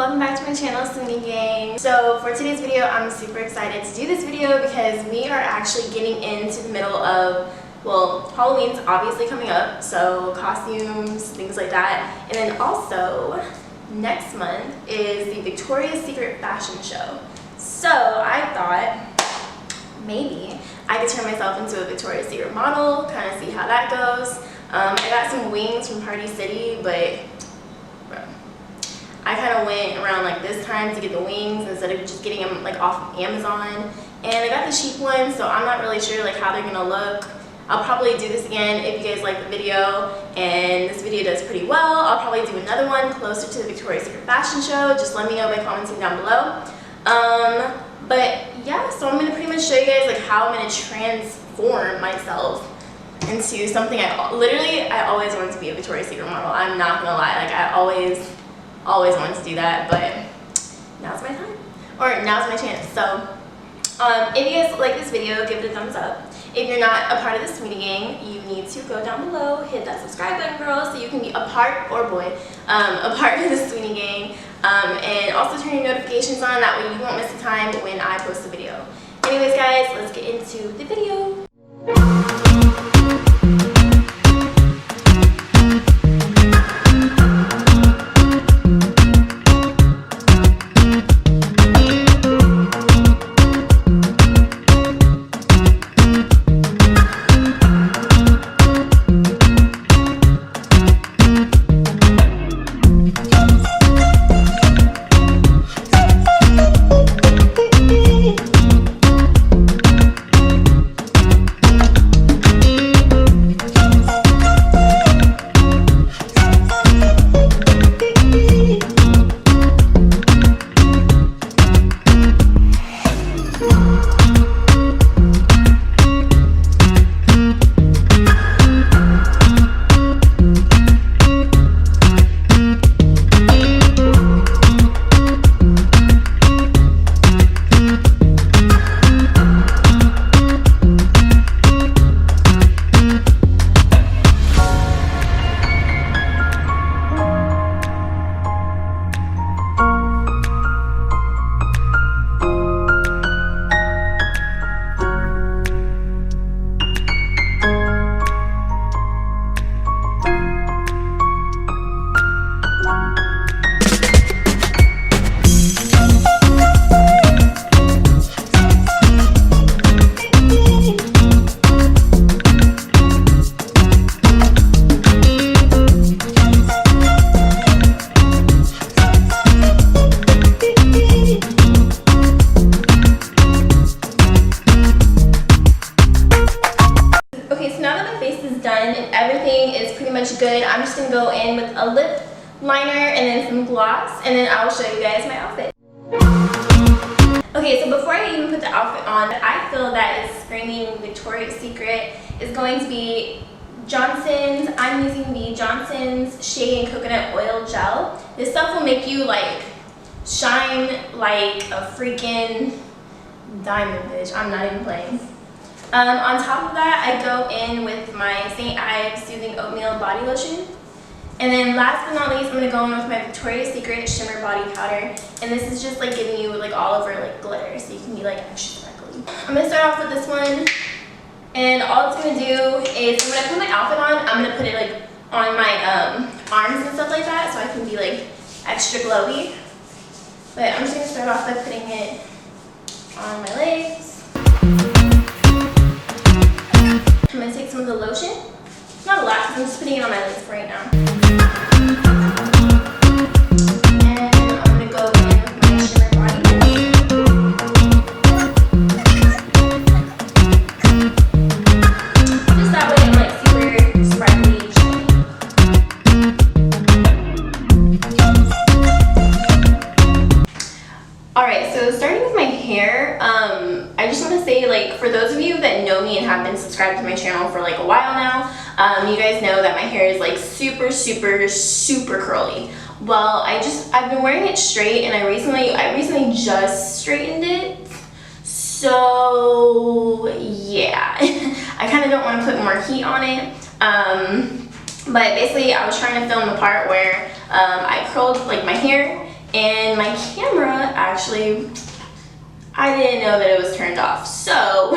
welcome back to my channel, Sweeney Gang. So for today's video, I'm super excited to do this video because we are actually getting into the middle of, well, Halloween's obviously coming up, so costumes, things like that. And then also, next month is the Victoria's Secret fashion show. So I thought maybe I could turn myself into a Victoria's Secret model, kind of see how that goes. I got some wings from Party City, but I kind of went around like this time to get the wings instead of just getting them like off of Amazon. And I got the cheap ones, so I'm not really sure like how they're gonna look. I'll probably do this again if you guys like the video, and this video does pretty well. I'll probably do another one closer to the Victoria's Secret fashion show. Just let me know by commenting down below. But yeah, so I'm gonna pretty much show you guys like how I'm gonna transform myself into something I always wanted to be a Victoria's Secret model. I'm not gonna lie, like I always wanted to do that, but now's my time, or now's my chance. So if you guys like this video, give it a thumbs up. If you're not a part of the Sweeney Gang, you need to go down below, hit that subscribe button, girl, so you can be a part, or boy, a part of the Sweeney Gang, and also turn your notifications on, that way you won't miss a time when I post a video. Anyways guys, let's get into the video. Everything is pretty much good. I'm just gonna go in with a lip liner and then some gloss, and then I will show you guys my outfit. Okay, so before I even put the outfit on, I feel that is screaming Victoria's Secret is going to be Johnson's. I'm using the Johnson's Shea and Coconut Oil Gel. This stuff will make you like shine like a freaking diamond, bitch. I'm not even playing. On top of that, I go in with my St. Ives Soothing Oatmeal Body Lotion. And then last but not least, I'm going to go in with my Victoria's Secret Shimmer Body Powder. And this is just like giving you like all over like glitter, so you can be like extra sparkly. I'm going to start off with this one. And all it's going to do is, when I put my outfit on, I'm going to put it like on my arms and stuff like that, so I can be like extra glowy. But I'm just going to start off by putting it on my legs. I'm going to take some of the lotion, not a lot because I'm just putting it on my legs for right now. And I'm going to go in with my shimmer body just that way I'm like super sparkly, shiny. Alright, so starting with my hair, I just want to say, like, for those of you that know me and have been subscribed to my channel for like a while now, you guys know that my hair is like super curly. Well, I've been wearing it straight, and I recently just straightened it. So yeah, I kind of don't want to put more heat on it. But basically, I was trying to film the part where I curled like my hair, and my camera actually, I didn't know that it was turned off, so,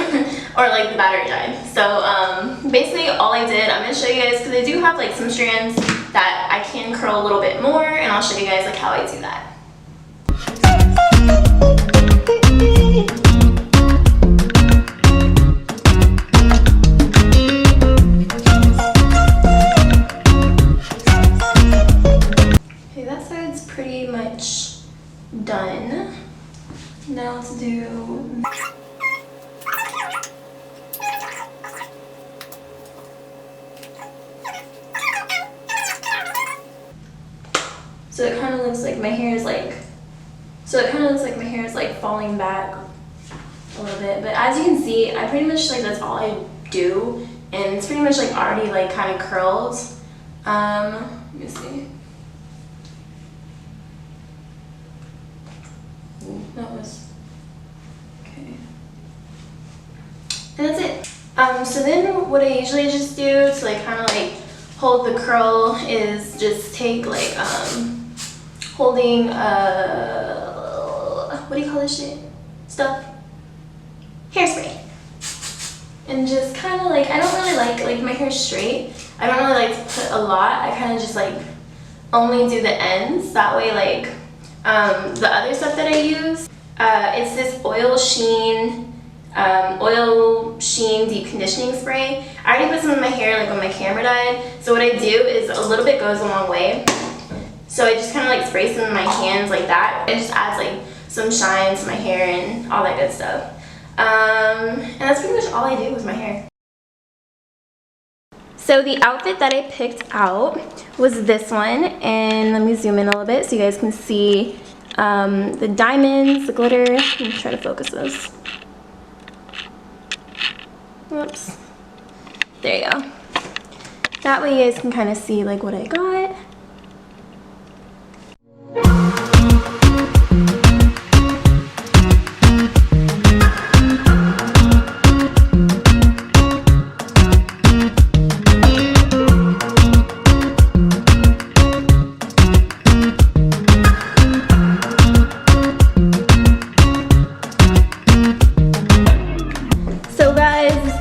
or like the battery died. So basically all I did, I'm gonna show you guys, because I do have like some strands that I can curl a little bit more, and I'll show you guys like how I do that. Okay, that side's pretty much done. Now let's do... So it kind of looks like my hair is like... falling back a little bit. But as you can see, I pretty much like that's all I do. And it's pretty much like already like kind of curled. Let me see. Ooh, that was... okay. And that's it. So then what I usually just do to like kind of like hold the curl is just take like holding what do you call this shit? Stuff? Hairspray. And just kind of like, I don't really like my hair straight. I don't really like to put a lot. I kind of just like only do the ends. That way like the other stuff that I use, it's this oil sheen deep conditioning spray. I already put some in my hair like when my camera died. So what I do is a little bit goes a long way. So I just kind of like spray some in my hands like that. It just adds like some shine to my hair and all that good stuff. And that's pretty much all I do with my hair. So the outfit that I picked out was this one, and let me zoom in a little bit so you guys can see the diamonds, the glitter. Let me try to focus this. Whoops. There you go. That way you guys can kind of see like what I got.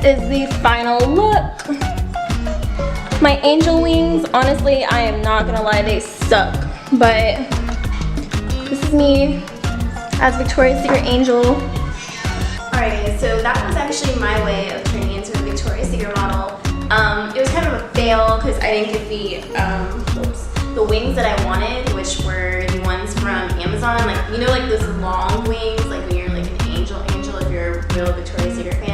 Is the final look. My angel wings, honestly, I am not gonna lie, they suck. But this is me as Victoria's Secret angel. Alright guys, so that was actually my way of turning into a Victoria's Secret model. It was kind of a fail because I didn't get the wings that I wanted, which were the ones from Amazon. Like, you know, like those long wings, like when you're like an angel if you're a real Victoria's Secret fan.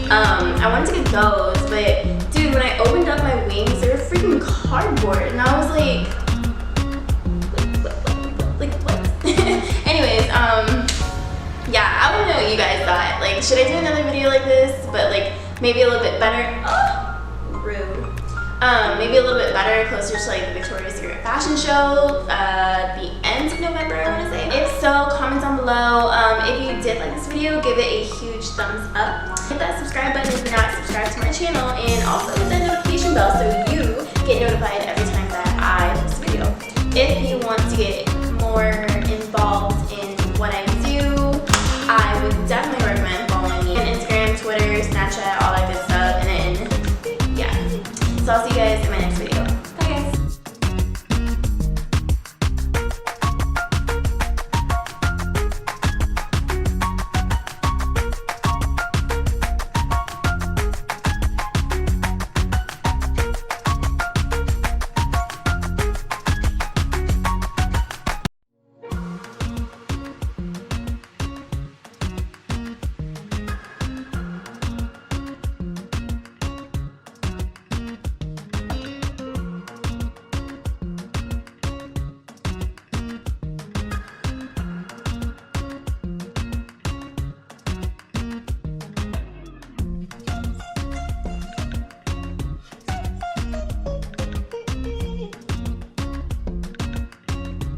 I wanted to get those, but dude, when I opened up my wings, they were freaking cardboard, and I was like what? Anyways, yeah, I don't know what you guys thought. Like, should I do another video like this, but like maybe a little bit better? Oh, rude. Maybe a little bit better, closer to like the Victoria's Secret fashion show, the end of November, I want to say. If so, comment down below. If you did like this video, give it a huge thumbs up. Hit that subscribe button if you're not subscribed to my channel, and also hit that notification bell so you get notified every time that I post a video. If you want to get more